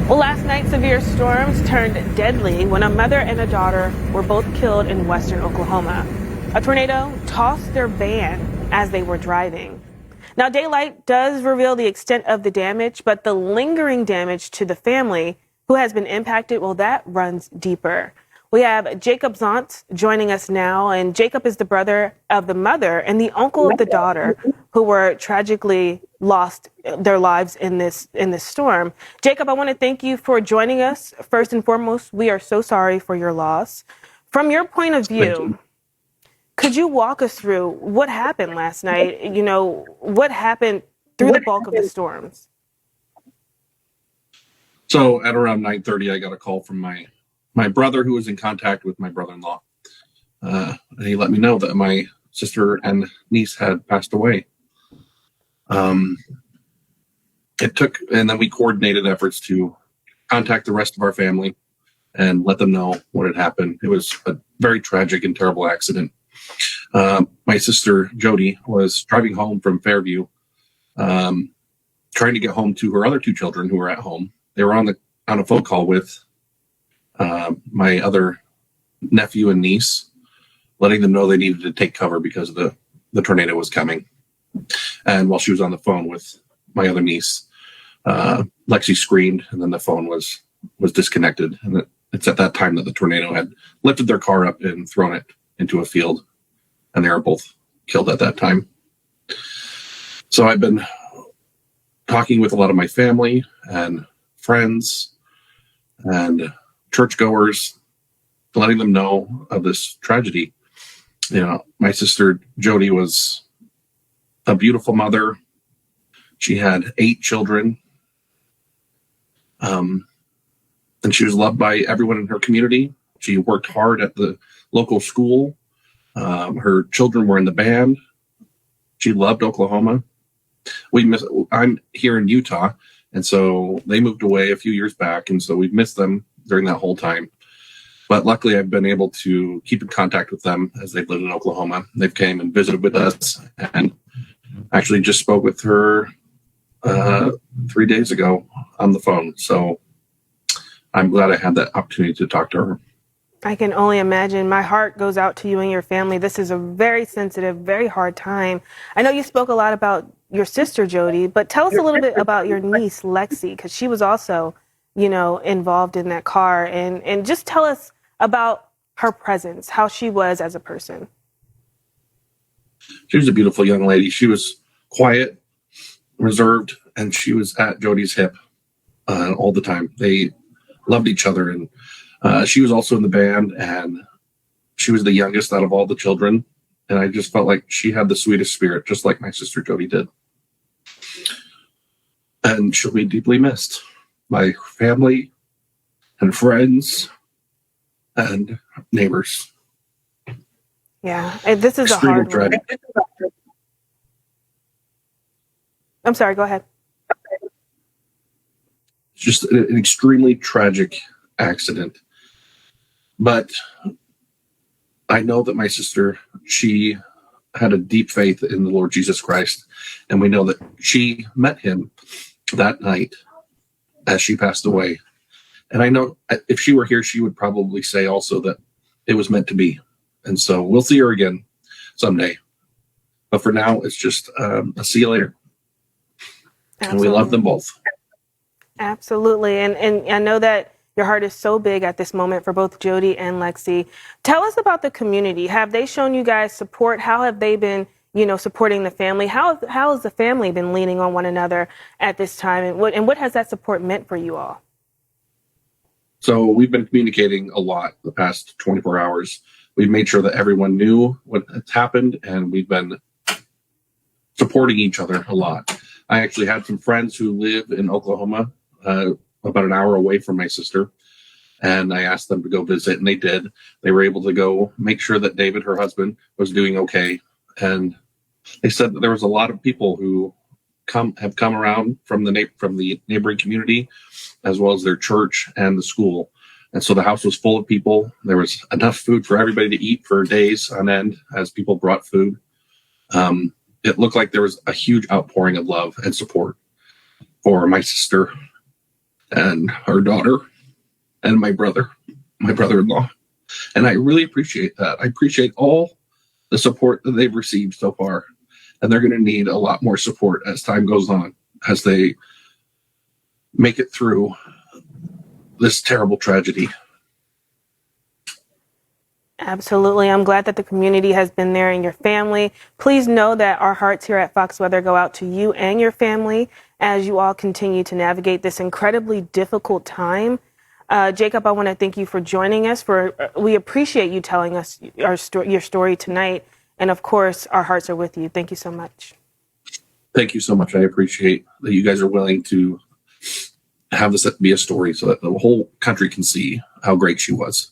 Well, last night, severe storms turned deadly when a mother and a daughter were both killed in western Oklahoma. A tornado tossed their van as they were driving. Now, daylight does reveal the extent of the damage, but the lingering damage to the family who has been impacted, well, that runs deeper. We have Jacob Zont joining us now, and Jacob is the brother of the mother and the uncle of the daughter who were tragically lost their lives in this storm. Jacob, I want to thank you for joining us. First and foremost, we are so sorry for your loss. From your point of view, could you walk us through what happened last night? You know, what happened through the bulk of the storms? So at around 9:30, I got a call from my brother, who was in contact with my brother-in-law. And he let me know that my sister and niece had passed away. And then we coordinated efforts to contact the rest of our family and let them know what had happened. It was a very tragic and terrible accident. My sister Jody was driving home from Fairview, trying to get home to her other two children who were at home. They were on a phone call with my other nephew and niece, letting them know they needed to take cover because the tornado was coming. And while she was on the phone with my other niece, Lexi screamed, and then the phone was disconnected. And it's at that time that the tornado had lifted their car up and thrown it into a field, and they were both killed at that time. So I've been talking with a lot of my family and friends and churchgoers, letting them know of this tragedy. You know, my sister Jody was a beautiful mother. She had 8 children. And she was loved by everyone in her community. She worked hard at the local school. Her children were in the band. She loved Oklahoma. I'm here in Utah, and so they moved away a few years back, and so we've missed them during that whole time. But luckily, I've been able to keep in contact with them as they've lived in Oklahoma. They've came and visited with us, and actually just spoke with her 3 days ago on the phone. So I'm glad I had that opportunity to talk to her. I can only imagine. My heart goes out to you and your family. This is a very sensitive, very hard time. I know you spoke a lot about your sister, Jody, but tell us a little bit about your niece, Lexi, because she was also, you know, involved in that car. And just tell us about her presence, how she was as a person. She was a beautiful young lady. She was quiet, reserved, and she was at Jody's hip all the time. They loved each other, and she was also in the band, and she was the youngest out of all the children. And I just felt like she had the sweetest spirit, just like my sister Jody did. And she'll be deeply missed by family and friends and neighbors. Yeah, this is Extremely a hard one. I'm sorry, go ahead. It's just an extremely tragic accident. But I know that my sister, she had a deep faith in the Lord Jesus Christ. And we know that she met him that night as she passed away. And I know if she were here, she would probably say also that it was meant to be. And so we'll see her again someday. But for now, it's just a see you later. Absolutely. And we love them both. Absolutely. And I know that your heart is so big at this moment for both Jody and Lexi. Tell us about the community. Have they shown you guys support? How have they been, you know, supporting the family? How has the family been leaning on one another at this time? And what has that support meant for you all? So we've been communicating a lot the past 24 hours. We've made sure that everyone knew what had happened, and we've been supporting each other a lot. I actually had some friends who live in Oklahoma, about an hour away from my sister, and I asked them to go visit, and they did. They were able to go make sure that David, her husband, was doing okay. And they said that there was a lot of people who have come around from the neighboring community, as well as their church and the school. And so the house was full of people. There was enough food for everybody to eat for days on end as people brought food. It looked like there was a huge outpouring of love and support for my sister and her daughter and my brother-in-law. And I really appreciate that. I appreciate all the support that they've received so far. And they're going to need a lot more support as time goes on, as they make it through this terrible tragedy. Absolutely. I'm glad that the community has been there and your family. Please know that our hearts here at Fox Weather go out to you and your family as you all continue to navigate this incredibly difficult time. Jacob, I want to thank you for joining us. We appreciate you telling us your story tonight. And of course, our hearts are with you. Thank you so much. Thank you so much. I appreciate that you guys are willing to have this be a story so that the whole country can see how great she was.